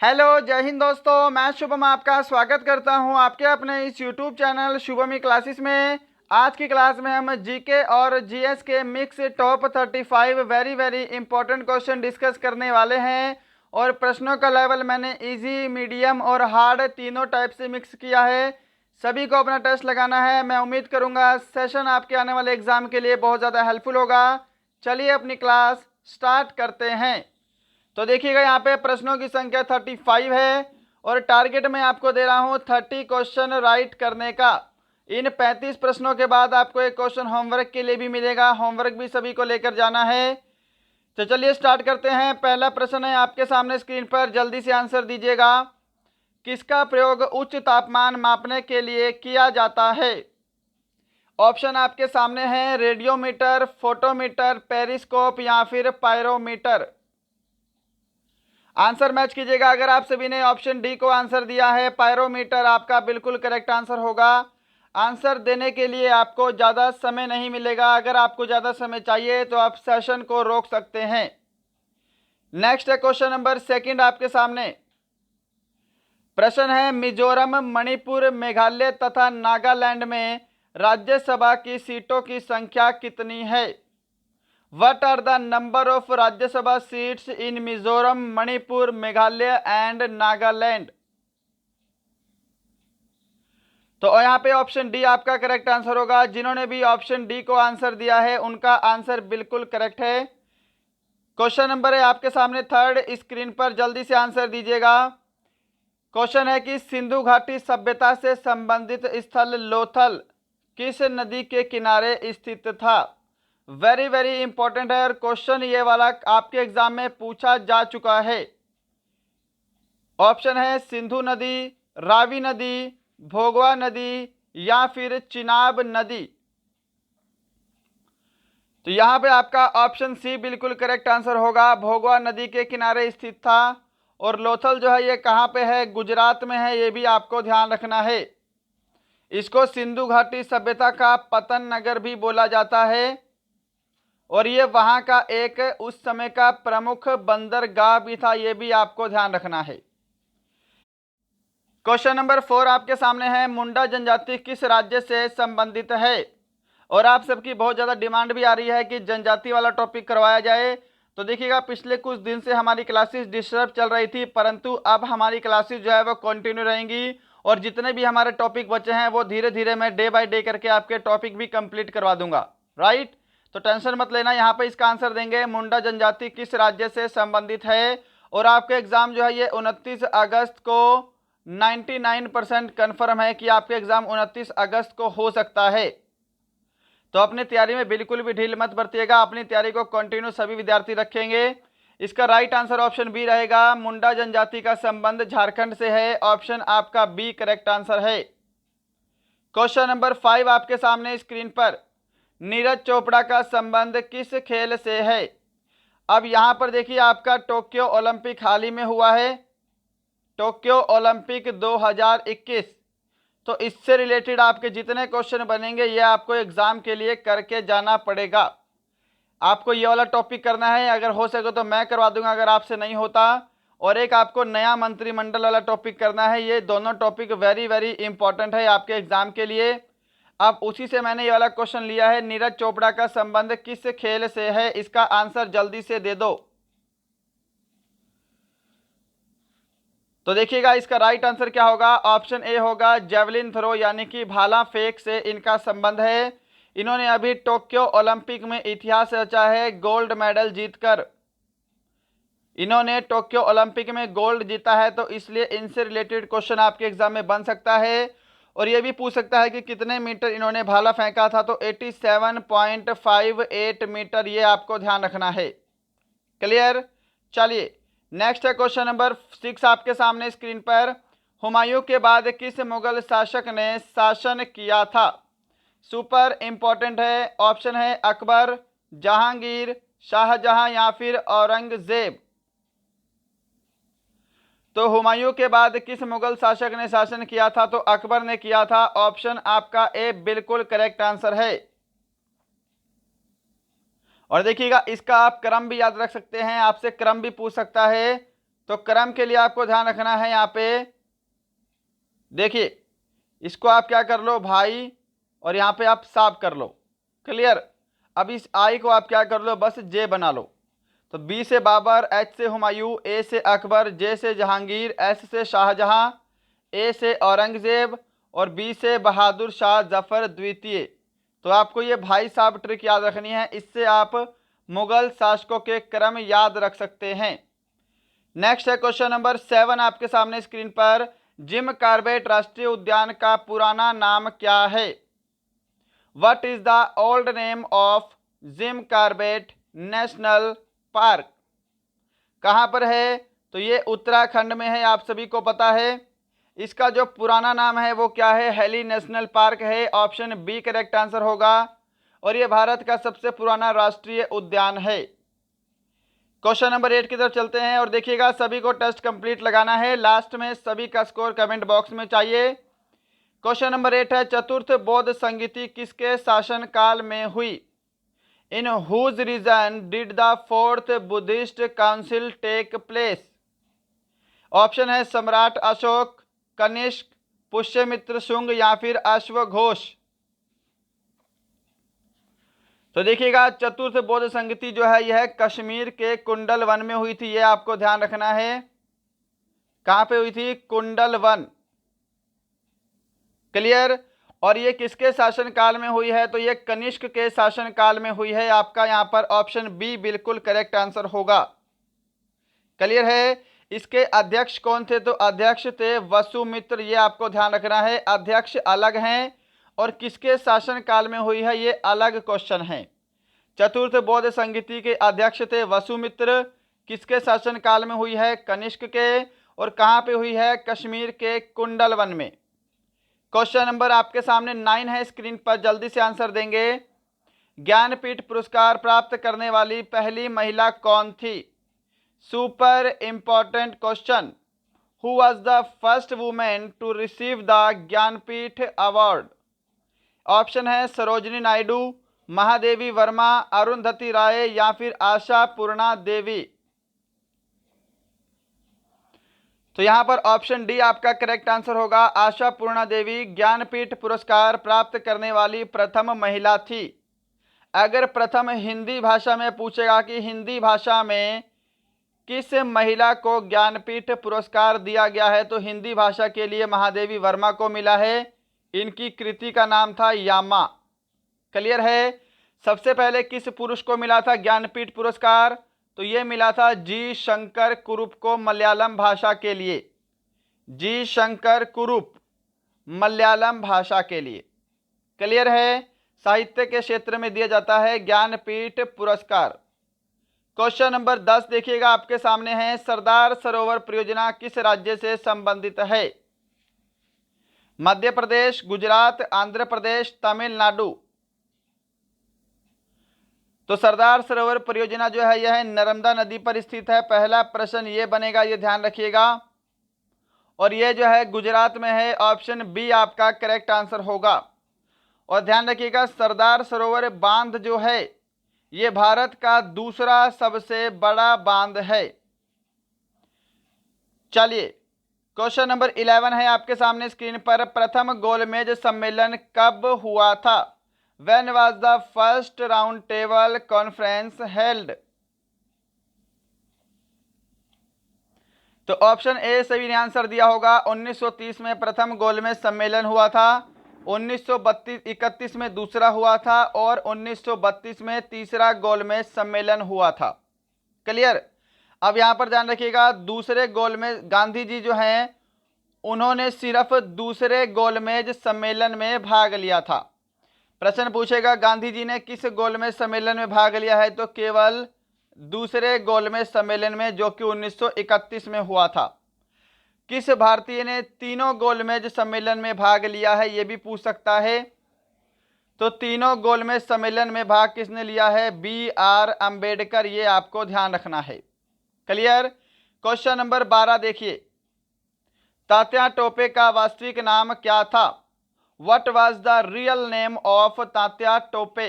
Hello, जय हिंद दोस्तों। मैं शुभम आपका स्वागत करता हूं आपके अपने इस यूट्यूब चैनल शुभमी क्लासेस में। आज की क्लास में हम जीके और जीएस के mix top 35 very very important question discuss करने वाले हैं। और प्रश्नों का लेवल मैंने इजी, मीडियम और हार्ड तीनों टाइप से मिक्स किया है। सभी को अपना टेस्ट लगाना है। मैं उम्मीद करूंगा सेशन आपके आने वाले एग्जाम के लिए बहुत ज़्यादा हेल्पफुल होगा। चलिए अपनी क्लास स्टार्ट करते हैं। तो देखिएगा, यहाँ पे प्रश्नों की संख्या 35 है और टारगेट मैं आपको दे रहा हूँ 30 क्वेश्चन राइट करने का। इन 35 प्रश्नों के बाद आपको एक क्वेश्चन होमवर्क के लिए भी मिलेगा। होमवर्क भी सभी को लेकर जाना है। तो चलिए स्टार्ट करते हैं। पहला प्रश्न है आपके सामने स्क्रीन पर, जल्दी से आंसर दीजिएगा। किसका प्रयोग उच्च तापमान मापने के लिए किया जाता है? ऑप्शन आपके सामने है, रेडियोमीटर, फोटोमीटर, पेरिस्कोप या फिर पायरोमीटर। आंसर मैच कीजिएगा। अगर आप सभी ने ऑप्शन डी को आंसर दिया है, पायरोमीटर आपका बिल्कुल करेक्ट आंसर होगा। आंसर देने के लिए आपको ज़्यादा समय नहीं मिलेगा। अगर आपको ज़्यादा समय चाहिए तो आप सेशन को रोक सकते हैं। नेक्स्ट है क्वेश्चन नंबर सेकंड आपके सामने। प्रश्न है, मिजोरम, मणिपुर, मेघालय तथा नागालैंड में राज्यसभा की सीटों की संख्या कितनी है? What are the number of Rajya Sabha seats in Mizoram, Manipur, Meghalaya and Nagaland? तो यहाँ पे ऑप्शन डी आपका करेक्ट आंसर होगा। जिन्होंने भी ऑप्शन डी को आंसर दिया है उनका आंसर बिल्कुल करेक्ट है। क्वेश्चन नंबर है आपके सामने थर्ड, स्क्रीन पर जल्दी से आंसर दीजिएगा। क्वेश्चन है कि सिंधु घाटी सभ्यता से संबंधित स्थल लोथल किस नदी के किनारे स्थित था? वेरी वेरी इंपॉर्टेंट है और क्वेश्चन ये वाला आपके एग्जाम में पूछा जा चुका है। ऑप्शन है सिंधु नदी, रावी नदी, भोगवा नदी या फिर चिनाब नदी। तो यहाँ पे आपका ऑप्शन सी बिल्कुल करेक्ट आंसर होगा। भोगवा नदी के किनारे स्थित था। और लोथल जो है ये कहाँ पे है? गुजरात में है। ये भी आपको ध्यान रखना है। इसको सिंधु घाटी सभ्यता का पतन नगर भी बोला जाता है और ये वहां का एक उस समय का प्रमुख बंदरगाह भी था। ये भी आपको ध्यान रखना है। क्वेश्चन नंबर 4 आपके सामने है, मुंडा जनजाति किस राज्य से संबंधित है? और आप सबकी बहुत ज़्यादा डिमांड भी आ रही है कि जनजाति वाला टॉपिक करवाया जाए। तो देखिएगा, पिछले कुछ दिन से हमारी क्लासेस डिस्टर्ब चल रही थी, परंतु अब हमारी क्लासेस जो है वो कंटिन्यू रहेंगी और जितने भी हमारे टॉपिक बचे हैं वो धीरे धीरे मैं डे बाय डे करके आपके टॉपिक भी कंप्लीट करवा दूंगा। राइट, तो टेंशन मत लेना। यहाँ पे इसका आंसर देंगे मुंडा जनजाति किस राज्य से संबंधित है। और आपका एग्जाम जो है ये 29 अगस्त को 99% कन्फर्म है कि आपके एग्जाम 29 अगस्त को हो सकता है। तो अपनी तैयारी में बिल्कुल भी ढील मत बरतिएगा। अपनी तैयारी को कंटिन्यू सभी विद्यार्थी रखेंगे। इसका राइट आंसर ऑप्शन बी रहेगा। मुंडा जनजाति का संबंध झारखंड से है। ऑप्शन आपका बी करेक्ट आंसर है। क्वेश्चन नंबर 5 आपके सामने स्क्रीन पर, नीरज चोपड़ा का संबंध किस खेल से है? अब यहां पर देखिए, आपका टोक्यो ओलंपिक हाल ही में हुआ है, टोक्यो ओलंपिक 2021। तो इससे रिलेटेड आपके जितने क्वेश्चन बनेंगे ये आपको एग्जाम के लिए करके जाना पड़ेगा। आपको ये वाला टॉपिक करना है। अगर हो सके तो मैं करवा दूंगा अगर आपसे नहीं होता। और एक आपको नया मंत्रिमंडल वाला टॉपिक करना है। ये दोनों टॉपिक वेरी वेरी इंपॉर्टेंट है आपके एग्जाम के लिए। अब उसी से मैंने ये वाला क्वेश्चन लिया है, नीरज चोपड़ा का संबंध किस खेल से है? इसका आंसर जल्दी से दे दो। तो देखिएगा, इसका राइट आंसर क्या होगा? ऑप्शन ए होगा जेवलिन थ्रो, यानी कि भाला फेंक से इनका संबंध है। इन्होंने अभी टोक्यो ओलंपिक में इतिहास रचा है गोल्ड मेडल जीतकर। इन्होंने टोक्यो ओलंपिक में गोल्ड जीता है, तो इसलिए इनसे रिलेटेड क्वेश्चन आपके एग्जाम में बन सकता है। और ये भी पूछ सकता है कि कितने मीटर इन्होंने भाला फेंका था, तो 87.58 मीटर। ये आपको ध्यान रखना है। क्लियर? चलिए नेक्स्ट है क्वेश्चन नंबर 6 आपके सामने स्क्रीन पर, हुमायूं के बाद किस मुगल शासक ने शासन किया था? सुपर इंपॉर्टेंट है। ऑप्शन है अकबर, जहांगीर, शाहजहां या फिर औरंगजेब। तो हुमायूं के बाद किस मुगल शासक ने शासन किया था? तो अकबर ने किया था। ऑप्शन आपका ए बिल्कुल करेक्ट आंसर है। और देखिएगा, इसका आप क्रम भी याद रख सकते हैं, आपसे क्रम भी पूछ सकता है। तो क्रम के लिए आपको ध्यान रखना है यहाँ पे, देखिए इसको आप क्या कर लो भाई, और यहाँ पे आप साफ कर लो। क्लियर। अब इस आई को आप क्या कर लो, बस जे बना लो। तो बी से बाबर, एच से हुमायूं, ए से अकबर, जे से जहांगीर, एस से शाहजहां, ए से औरंगजेब और बी से बहादुर शाह जफर द्वितीय। तो आपको ये भाई साहब ट्रिक याद रखनी है, इससे आप मुगल शासकों के क्रम याद रख सकते हैं। नेक्स्ट है क्वेश्चन नंबर 7 आपके सामने स्क्रीन पर। जिम कॉर्बेट राष्ट्रीय उद्यान का पुराना नाम क्या है? What is the old name of Jim Corbett national park? कहां पर है? तो ये उत्तराखंड में है, आप सभी को पता है। इसका जो पुराना नाम है वो क्या है? हेली नेशनल पार्क है। ऑप्शन बी करेक्ट आंसर होगा, और ये भारत का सबसे पुराना राष्ट्रीय उद्यान है। क्वेश्चन नंबर 8 की तरफ चलते हैं, और देखिएगा सभी को टेस्ट कंप्लीट लगाना है, लास्ट में सभी का स्कोर कमेंट बॉक्स में चाहिए। क्वेश्चन नंबर 8 है, चतुर्थ बौद्ध संगीति किसके शासनकाल में हुई? In whose reign did the fourth Buddhist council take place? Option है सम्राट अशोक, कनिष्क, पुष्यमित्र शुंग या फिर अश्वघोष। तो देखिएगा चतुर्थ बौद्ध संगीति जो है यह कश्मीर के कुंडल वन में हुई थी, ये आपको ध्यान रखना है। कहां पे हुई थी? कुंडल वन। क्लियर। और ये किसके शासनकाल में हुई है? तो ये कनिष्क के शासनकाल में हुई है। आपका यहां पर ऑप्शन बी बिल्कुल करेक्ट आंसर होगा। क्लियर है। इसके अध्यक्ष कौन थे? तो अध्यक्ष थे वसुमित्र, ये आपको ध्यान रखना है। अध्यक्ष अलग हैं और किसके शासनकाल में हुई है ये अलग क्वेश्चन है। चतुर्थ बौद्ध संगीति के अध्यक्ष थे वसुमित्र, किसके शासनकाल में हुई है? कनिष्क के, और कहां पे हुई है? कश्मीर के कुंडल वन में। क्वेश्चन नंबर आपके सामने 9 है स्क्रीन पर, जल्दी से आंसर देंगे। ज्ञानपीठ पुरस्कार प्राप्त करने वाली पहली महिला कौन थी? Super important question. Who was the first women to receive the Jnanpith award? Option है सरोजिनी नायडू, महादेवी वर्मा, अरुंधति राय या फिर आशा पूर्णा देवी। तो यहां पर ऑप्शन डी आपका करेक्ट आंसर होगा। आशा पूर्णा देवी ज्ञानपीठ पुरस्कार प्राप्त करने वाली प्रथम महिला थी। अगर प्रथम हिंदी भाषा में पूछेगा कि हिंदी भाषा में किस महिला को ज्ञानपीठ पुरस्कार दिया गया है, तो हिंदी भाषा के लिए महादेवी वर्मा को मिला है। इनकी कृति का नाम था यामा। क्लियर है। सबसे पहले किस पुरुष को मिला था ज्ञानपीठ पुरस्कार? तो ये मिला था जी शंकर कुरुप को, मलयालम भाषा के लिए। जी शंकर कुरुप मलयालम भाषा के लिए। क्लियर है। साहित्य के क्षेत्र में दिया जाता है ज्ञानपीठ पुरस्कार। क्वेश्चन नंबर 10 देखिएगा आपके सामने है। सरदार सरोवर परियोजना किस राज्य से संबंधित है? मध्य प्रदेश, गुजरात, आंध्र प्रदेश, तमिलनाडु। तो सरदार सरोवर परियोजना जो है यह नर्मदा नदी पर स्थित है। पहला प्रश्न ये बनेगा, ये ध्यान रखिएगा। और ये जो है गुजरात में है। ऑप्शन बी आपका करेक्ट आंसर होगा। और ध्यान रखिएगा सरदार सरोवर बांध जो है ये भारत का दूसरा सबसे बड़ा बांध है। चलिए क्वेश्चन नंबर 11 है आपके सामने स्क्रीन पर। प्रथम गोलमेज सम्मेलन कब हुआ था? When was the first round table conference held? तो ऑप्शन ए सभी ने आंसर दिया होगा। 1930 में प्रथम गोलमेज सम्मेलन हुआ था, 1931 में दूसरा हुआ था और 1932 में तीसरा गोलमेज सम्मेलन हुआ था। क्लियर। अब यहां पर ध्यान रखिएगा दूसरे गोलमेज, गांधी जी जो हैं उन्होंने सिर्फ दूसरे गोलमेज सम्मेलन में भाग लिया था। प्रश्न पूछेगा गांधी जी ने किस गोलमेज सम्मेलन में भाग लिया है? तो केवल दूसरे गोलमेज सम्मेलन में, जो कि 1931 में हुआ था। किस भारतीय ने तीनों गोलमेज सम्मेलन में भाग लिया है, यह भी पूछ सकता है। तो तीनों गोलमेज सम्मेलन में भाग किसने लिया है? BR अंबेडकर, ये आपको ध्यान रखना है। क्लियर। क्वेश्चन नंबर 12 देखिए। तात्या टोपे का वास्तविक नाम क्या था? What was the real name of Tatya Tope?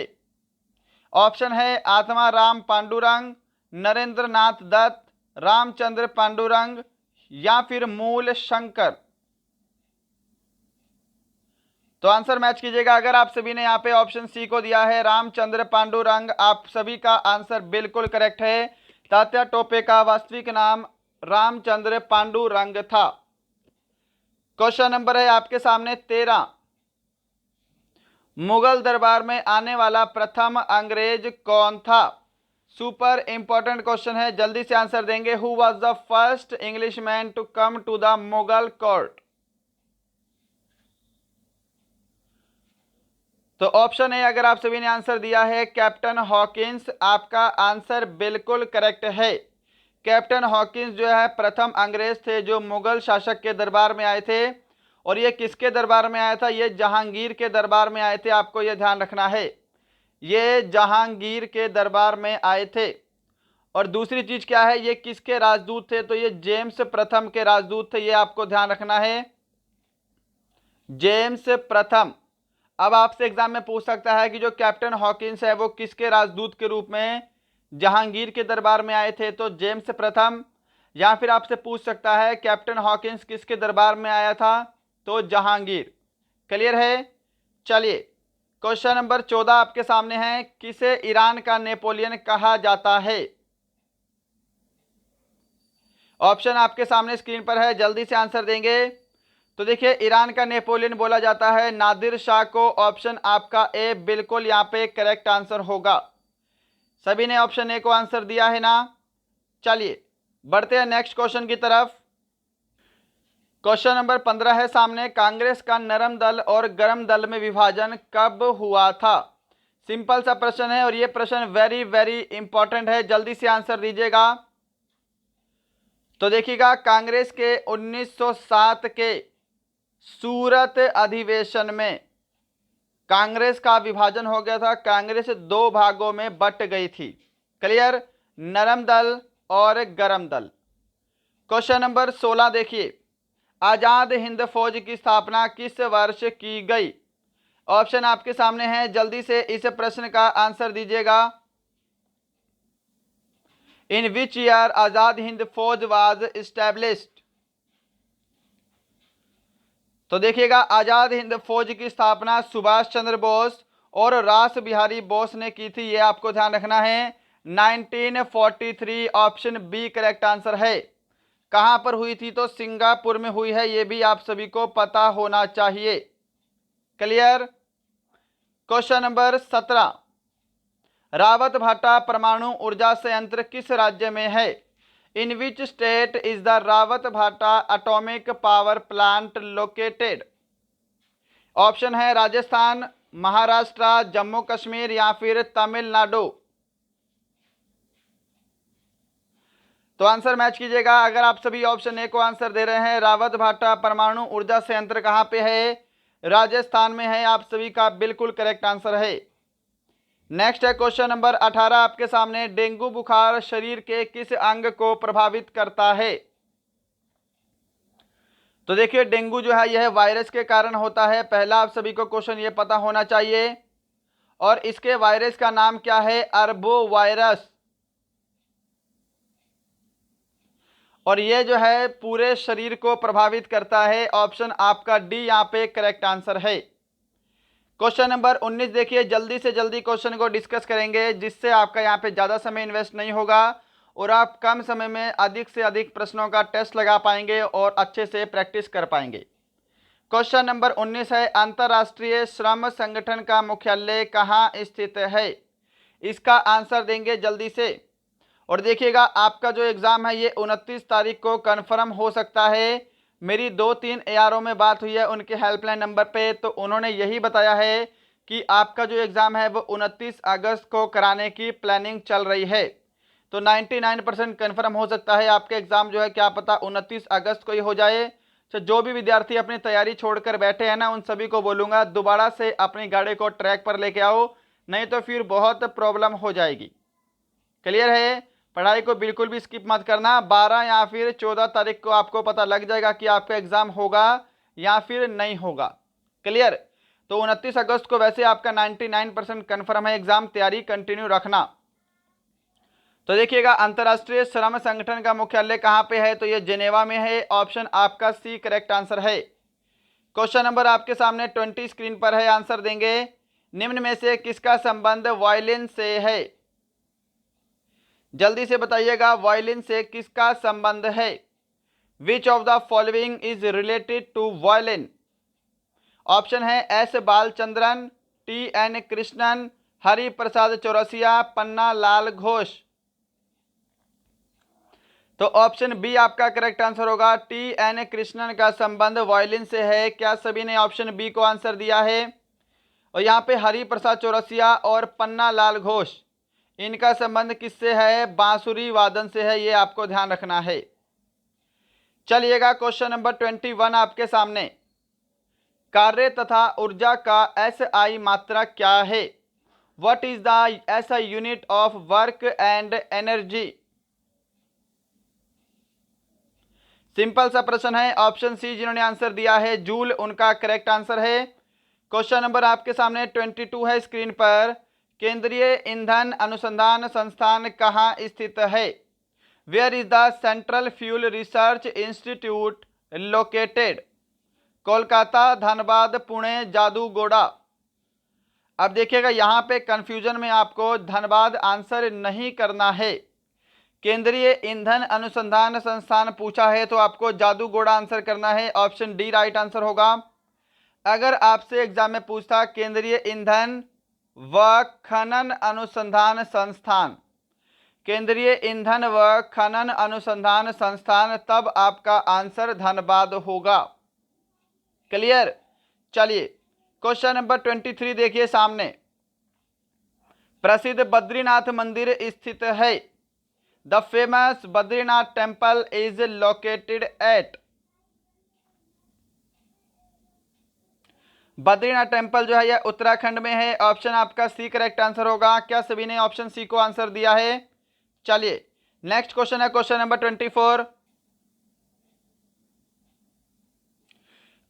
Option है आत्माराम पांडुरंग, नरेंद्र नाथ दत्त, रामचंद्र पांडुरंग या फिर मूल शंकर? तो आंसर मैच कीजिएगा। अगर आप सभी ने यहाँ पे ऑप्शन सी को दिया है रामचंद्र पांडुरंग, आप सभी का आंसर बिल्कुल करेक्ट है। तात्या टोपे का वास्तविक नाम रामचंद्र पांडुरंग था। क्वेश्चन नंबर है आपके सामने 13। मुगल दरबार में आने वाला प्रथम अंग्रेज कौन था? सुपर इंपॉर्टेंट क्वेश्चन है, जल्दी से आंसर देंगे। Who was the first English man to come to the Mughal court? तो ऑप्शन ए अगर आप सभी ने आंसर दिया है कैप्टन हॉकिंस, आपका आंसर बिल्कुल करेक्ट है। कैप्टन हॉकिंस जो है प्रथम अंग्रेज थे जो मुगल शासक के दरबार में आए थे। और ये किसके दरबार में आया था? ये जहांगीर के दरबार में आए थे, आपको ये ध्यान रखना है। ये जहांगीर के दरबार में आए थे। और दूसरी चीज क्या है, ये किसके राजदूत थे? तो ये जेम्स प्रथम के राजदूत थे, ये आपको ध्यान रखना है, जेम्स प्रथम। अब आपसे एग्जाम में पूछ सकता है कि जो कैप्टन हॉकिंस है वो किसके राजदूत के रूप में जहांगीर के दरबार में आए थे? तो जेम्स प्रथम। या फिर आपसे पूछ सकता है कैप्टन हॉकिंस किसके दरबार में आया था? तो जहांगीर। क्लियर है? चलिए क्वेश्चन नंबर 14 आपके सामने है। किसे ईरान का नेपोलियन कहा जाता है? ऑप्शन आपके सामने स्क्रीन पर है, जल्दी से आंसर देंगे। तो देखिए ईरान का नेपोलियन बोला जाता है नादिर शाह को। ऑप्शन आपका ए बिल्कुल यहाँ पे करेक्ट आंसर होगा। सभी ने ऑप्शन ए को आंसर दिया है ना? चलिए बढ़ते हैं नेक्स्ट क्वेश्चन की तरफ। क्वेश्चन नंबर 15 है सामने। कांग्रेस का नरम दल और गरम दल में विभाजन कब हुआ था? सिंपल सा प्रश्न है और ये प्रश्न वेरी वेरी इंपॉर्टेंट है, जल्दी से आंसर दीजिएगा। तो देखिएगा कांग्रेस के 1907 के सूरत अधिवेशन में कांग्रेस का विभाजन हो गया था। कांग्रेस दो भागों में बट गई थी। क्लियर? नरम दल और गरम दल। क्वेश्चन नंबर 16 देखिए। आजाद हिंद फौज की स्थापना किस वर्ष की गई? ऑप्शन आपके सामने है, जल्दी से इस प्रश्न का आंसर दीजिएगा। इन विच ईयर आजाद हिंद फौज वाज एस्टैब्लिश्ड? तो देखिएगा आजाद हिंद फौज की स्थापना सुभाष चंद्र बोस और रास बिहारी बोस ने की थी, ये आपको ध्यान रखना है। 1943 ऑप्शन बी करेक्ट आंसर है। कहां पर हुई थी? तो सिंगापुर में हुई है, ये भी आप सभी को पता होना चाहिए। क्लियर? Question number 17। रावत भाटा परमाणु ऊर्जा संयंत्र किस राज्य में है? In which state is the Rawatbhata atomic power plant located? Option है राजस्थान, महाराष्ट्र, जम्मू कश्मीर या फिर तमिलनाडु। तो आंसर मैच कीजिएगा। अगर आप सभी ऑप्शन ए को आंसर दे रहे हैं रावत भाटा परमाणु ऊर्जा संयंत्र कहां पे है? राजस्थान में है, आप सभी का बिल्कुल करेक्ट आंसर है। नेक्स्ट है क्वेश्चन नंबर 18 आपके सामने। डेंगू बुखार शरीर के किस अंग को प्रभावित करता है? तो देखिए डेंगू जो है यह वायरस के कारण होता है, पहला आप सभी को क्वेश्चन ये पता होना चाहिए। और इसके वायरस का नाम क्या है? अरबो वायरस। और ये जो है पूरे शरीर को प्रभावित करता है। ऑप्शन आपका डी यहाँ पे करेक्ट आंसर है। क्वेश्चन नंबर 19 देखिए, जल्दी से जल्दी क्वेश्चन को डिस्कस करेंगे जिससे आपका यहाँ पे ज़्यादा समय इन्वेस्ट नहीं होगा और आप कम समय में अधिक से अधिक प्रश्नों का टेस्ट लगा पाएंगे और अच्छे से प्रैक्टिस कर पाएंगे। क्वेश्चन नंबर 19 है, अंतर्राष्ट्रीय श्रम संगठन का मुख्यालय कहाँ स्थित है? इसका आंसर देंगे जल्दी से। और देखिएगा आपका जो एग्ज़ाम है ये 29 तारीख को कन्फर्म हो सकता है। मेरी 2-3 ARO में बात हुई है उनके हेल्पलाइन नंबर पे, तो उन्होंने यही बताया है कि आपका जो एग्ज़ाम है वो 29 अगस्त को कराने की प्लानिंग चल रही है। तो 99% कन्फर्म हो सकता है आपके एग्ज़ाम जो है क्या पता 29 अगस्त को ही हो जाए। तो जो भी विद्यार्थी अपनी तैयारी छोड़कर बैठे हैं ना, उन सभी को बोलूँगा दोबारा से अपनी गाड़ी को ट्रैक पर लेके आओ, नहीं तो फिर बहुत प्रॉब्लम हो जाएगी। क्लियर है? पढ़ाई को बिल्कुल भी स्किप मत करना। 12 या फिर 14 तारीख को आपको पता लग जाएगा कि आपका एग्ज़ाम होगा या फिर नहीं होगा। क्लियर? तो 29 अगस्त को वैसे आपका 99% कन्फर्म है एग्ज़ाम, तैयारी कंटिन्यू रखना। तो देखिएगा अंतर्राष्ट्रीय श्रम संगठन का मुख्यालय कहाँ पे है, तो ये जेनेवा में है। ऑप्शन आपका सी करेक्ट आंसर है। क्वेश्चन नंबर आपके सामने 20 स्क्रीन पर है, आंसर देंगे। निम्न में से किसका संबंध वायलिन से है? जल्दी से बताइएगा, वायलिन से किसका संबंध है? Which of the following is related to violin? Option है S Balachandran, T N Krishnan, Hari Prasad Chaurasia, Panna Lal Ghosh. तो ऑप्शन बी आपका करेक्ट आंसर होगा। टी एन कृष्णन का संबंध वायलिन से है। क्या सभी ने ऑप्शन बी को आंसर दिया है? और यहाँ पे हरि प्रसाद चौरसिया और पन्ना लाल घोष, इनका संबंध किससे है? बांसुरी वादन से है, ये आपको ध्यान रखना है। चलिएगा क्वेश्चन नंबर 21 आपके सामने। कार्य तथा ऊर्जा का एसआई मात्रा क्या है? What is the SI unit of work and energy? Simple सा प्रश्न है। ऑप्शन सी जिन्होंने आंसर दिया है जूल, उनका करेक्ट आंसर है। क्वेश्चन नंबर आपके सामने 22 है स्क्रीन पर। केंद्रीय ईंधन अनुसंधान संस्थान कहाँ स्थित है? Where is the central fuel research institute located? Kolkata, Dhanbad, Pune, Jaduguda. अब देखिएगा यहाँ पे कंफ्यूजन में आपको धनबाद आंसर नहीं करना है। केंद्रीय ईंधन अनुसंधान संस्थान पूछा है तो आपको जादूगोड़ा आंसर करना है। ऑप्शन डी राइट आंसर होगा। अगर आपसे एग्जाम में पूछता केंद्रीय ईंधन व खनन अनुसंधान संस्थान, केंद्रीय ईंधन व खनन अनुसंधान संस्थान, तब आपका आंसर धनबाद होगा। क्लियर? चलिए क्वेश्चन नंबर 23 देखिए सामने। प्रसिद्ध बद्रीनाथ मंदिर स्थित है। The famous Badrinath temple is located at? Badrinath temple जो है यह उत्तराखंड में है। ऑप्शन आपका सी करेक्ट आंसर होगा। क्या सभी ने ऑप्शन सी को आंसर दिया है? चलिए नेक्स्ट क्वेश्चन है क्वेश्चन नंबर 24।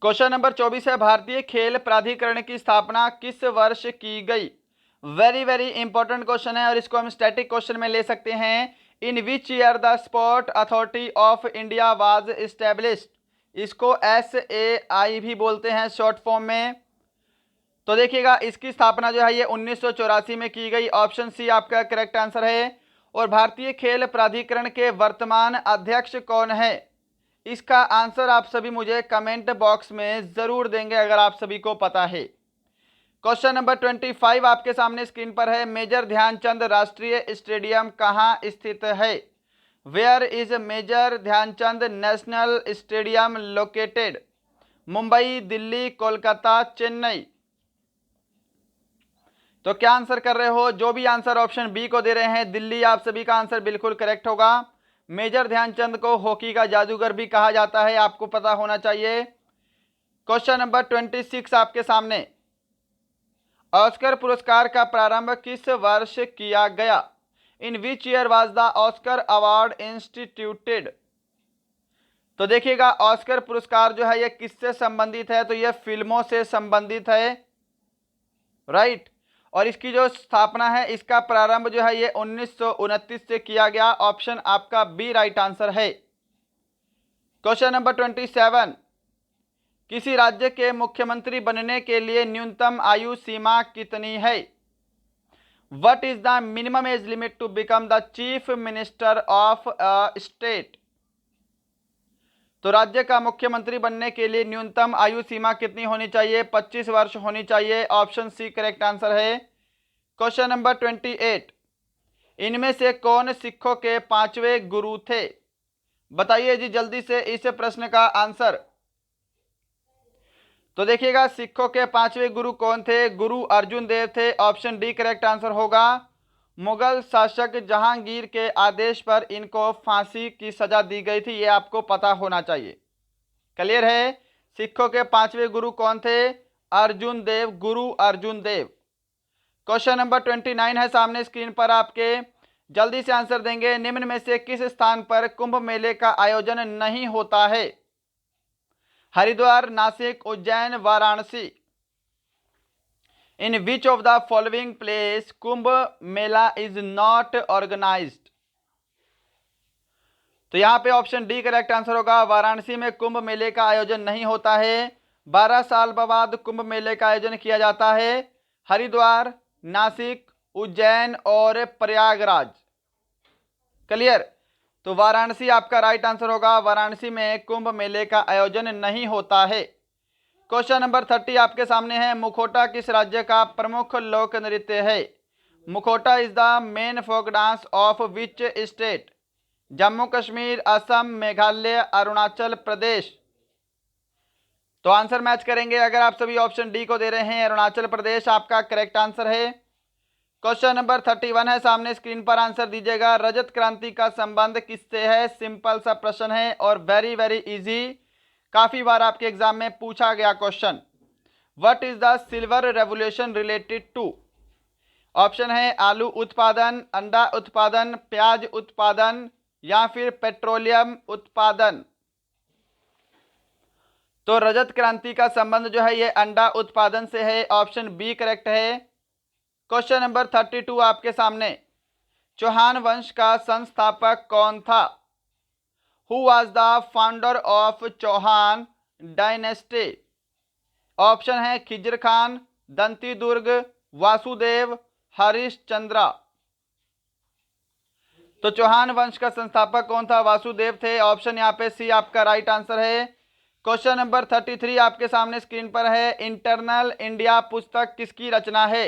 क्वेश्चन नंबर 24 है, भारतीय खेल प्राधिकरण की स्थापना किस वर्ष की गई? वेरी वेरी इंपॉर्टेंट क्वेश्चन है और इसको हम स्टैटिक क्वेश्चन में ले सकते हैं। In which year the sport authority of India was established? इसको SAI भी बोलते हैं शॉर्ट फॉर्म में। तो देखिएगा इसकी स्थापना जो है ये 1984 में की गई। ऑप्शन सी आपका करेक्ट आंसर है। और भारतीय खेल प्राधिकरण के वर्तमान अध्यक्ष कौन है? इसका आंसर आप सभी मुझे कमेंट बॉक्स में जरूर देंगे अगर आप सभी को पता है। क्वेश्चन नंबर 25 आपके सामने स्क्रीन पर है। मेजर ध्यानचंद राष्ट्रीय स्टेडियम कहाँ स्थित है? Where is major Dhyan Chand national stadium located? Mumbai, Delhi, Kolkata, Chennai. तो क्या आंसर कर रहे हो? जो भी आंसर ऑप्शन बी को दे रहे हैं दिल्ली, आप सभी का आंसर बिल्कुल करेक्ट होगा। मेजर ध्यानचंद को हॉकी का जादूगर भी कहा जाता है, आपको पता होना चाहिए। क्वेश्चन नंबर 26 आपके सामने। ऑस्कर पुरस्कार का प्रारंभ किस वर्ष किया गया? In which year was the Oscar award instituted? तो देखिएगा ऑस्कर पुरस्कार जो है यह किससे संबंधित है? तो यह फिल्मों से संबंधित है, राइट। और इसकी जो स्थापना है, इसका प्रारंभ जो है ये 1929 से किया गया। ऑप्शन आपका बी राइट आंसर है। Question number 27। किसी राज्य के मुख्यमंत्री बनने के लिए न्यूनतम आयु सीमा कितनी है? What is the minimum age limit to become the chief minister of a state? तो राज्य का मुख्यमंत्री बनने के लिए न्यूनतम आयु सीमा कितनी होनी चाहिए? 25 वर्ष होनी चाहिए। ऑप्शन सी करेक्ट आंसर है। Question number 28। इनमें से कौन सिखों के 5वें गुरु थे? बताइए जी जल्दी से इस प्रश्न का आंसर। तो देखिएगा सिखों के 5वें गुरु कौन थे? गुरु अर्जुन देव थे। ऑप्शन डी करेक्ट आंसर होगा। मुगल शासक जहांगीर के आदेश पर इनको फांसी की सजा दी गई थी, ये आपको पता होना चाहिए। क्लियर है? सिखों के 5वें गुरु कौन थे? अर्जुन देव, गुरु अर्जुन देव। क्वेश्चन नंबर 29 है सामने स्क्रीन पर आपके, जल्दी से आंसर देंगे। निम्न में से किस स्थान पर कुंभ मेले का आयोजन नहीं होता है? Haridwar, Nashik, Ujjain, Varanasi. In which of the following place Kumbh Mela is not organised? तो यहाँ पे ऑप्शन डी करेक्ट आंसर होगा। वाराणसी में कुंभ मेले का आयोजन नहीं होता है। 12 साल बाद कुंभ मेले का आयोजन किया जाता है हरिद्वार, नासिक, उज्जैन और प्रयागराज। क्लियर। तो वाराणसी आपका राइट आंसर होगा। वाराणसी में कुंभ मेले का आयोजन नहीं होता है। क्वेश्चन नंबर 30 आपके सामने है। मुखौटा किस राज्य का प्रमुख लोक नृत्य है? मुखौटा is the main folk dance of which state? Jammu Kashmir, Assam, Meghalaya, Arunachal Pradesh. तो आंसर मैच करेंगे अगर आप सभी ऑप्शन डी को दे रहे हैं। अरुणाचल प्रदेश आपका करेक्ट आंसर है। क्वेश्चन नंबर 31 है सामने स्क्रीन पर, आंसर दीजिएगा। रजत क्रांति का संबंध किससे है? सिंपल सा प्रश्न है और वेरी वेरी इजी, काफी बार आपके एग्जाम में पूछा गया question. What is the silver revolution related to? Option है आलू उत्पादन, अंडा उत्पादन, प्याज उत्पादन या फिर पेट्रोलियम उत्पादन। तो रजत क्रांति का संबंध जो है ये अंडा उत्पादन से है। ऑप्शन बी करेक्ट है। क्वेश्चन नंबर 32 आपके सामने। चौहान वंश का संस्थापक कौन था? Who was the founder of Chauhan dynasty? Option है खिज्र खान, दंती दुर्ग, वासुदेव, हरिश्चंद्र। तो चौहान वंश का संस्थापक कौन था? वासुदेव थे। ऑप्शन यहाँ पे सी आपका राइट आंसर है। क्वेश्चन नंबर 33 आपके सामने स्क्रीन पर है। इंटरनल इंडिया पुस्तक किसकी रचना है?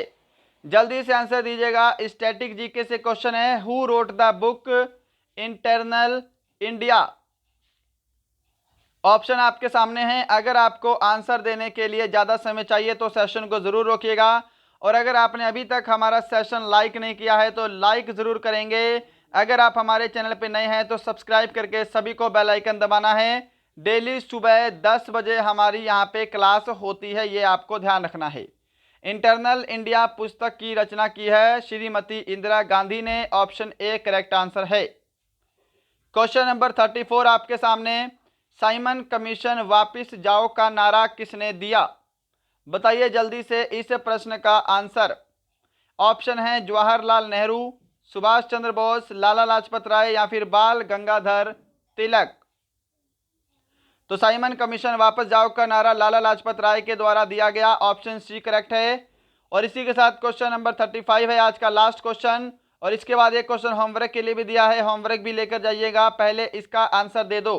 जल्दी से आंसर दीजिएगा। स्टैटिक जीके से क्वेश्चन है। Who wrote the book internal India? Option आपके सामने हैं। अगर आपको आंसर देने के लिए ज़्यादा समय चाहिए तो सेशन को ज़रूर रोकिएगा, और अगर आपने अभी तक हमारा सेशन लाइक नहीं किया है तो लाइक ज़रूर करेंगे। अगर आप हमारे चैनल पर नए हैं तो सब्सक्राइब करके सभी को बेल आइकन दबाना है। डेली सुबह 10 बजे हमारी यहाँ पे क्लास होती है, ये आपको ध्यान रखना है। इंटरनल इंडिया पुस्तक की रचना की है श्रीमती इंदिरा गांधी ने। ऑप्शन ए करेक्ट आंसर है। क्वेश्चन नंबर 34 आपके सामने। साइमन कमीशन वापिस जाओ का नारा किसने दिया? बताइए जल्दी से इस प्रश्न का आंसर। ऑप्शन है जवाहरलाल नेहरू, सुभाष चंद्र बोस, लाला लाजपत राय या फिर बाल गंगाधर तिलक। तो साइमन कमीशन वापस जाओ का नारा लाला लाजपत राय के द्वारा दिया गया। ऑप्शन सी करेक्ट है। और इसी के साथ क्वेश्चन नंबर 35 है आज का लास्ट क्वेश्चन, और इसके बाद एक क्वेश्चन होमवर्क के लिए भी दिया है, होमवर्क भी लेकर जाइएगा। पहले इसका आंसर दे दो।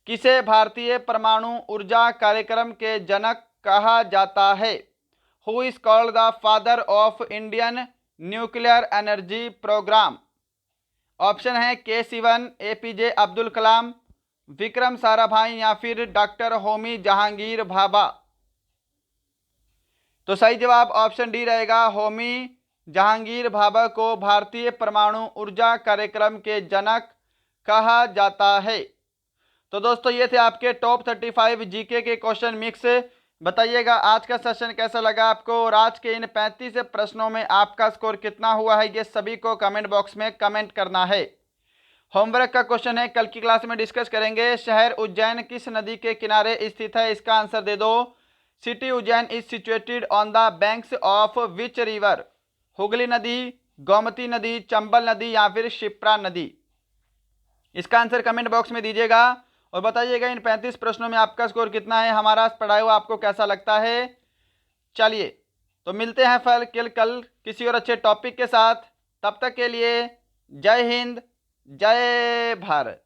किसे भारतीय परमाणु ऊर्जा कार्यक्रम के जनक कहा जाता है? Who is called the father of Indian nuclear energy programme? Option है के सिवन, एपीजे अब्दुल कलाम, विक्रम साराभाई या फिर डॉक्टर होमी जहांगीर भाभा। तो सही जवाब ऑप्शन डी रहेगा। होमी जहांगीर भाभा को भारतीय परमाणु ऊर्जा कार्यक्रम के जनक कहा जाता है। तो दोस्तों ये थे आपके टॉप 35 जीके के क्वेश्चन मिक्स। बताइएगा आज का सेशन कैसा लगा आपको, और आज के इन 35 प्रश्नों में आपका स्कोर कितना हुआ है, ये सभी को कमेंट बॉक्स में कमेंट करना है। होमवर्क का क्वेश्चन है, कल की क्लास में डिस्कस करेंगे। शहर उज्जैन किस नदी के किनारे स्थित है? इसका आंसर दे दो। City Ujjain is situated on the banks of which river? Hooghly नदी, गोमती नदी, चंबल नदी या फिर शिप्रा नदी? इसका आंसर कमेंट बॉक्स में दीजिएगा और बताइएगा इन 35 प्रश्नों में आपका स्कोर कितना है, हमारा पढ़ाया हुआ आपको कैसा लगता है। चलिए तो मिलते हैं फिर कल किसी और अच्छे टॉपिक के साथ। तब तक के लिए जय हिंद, जय भारत।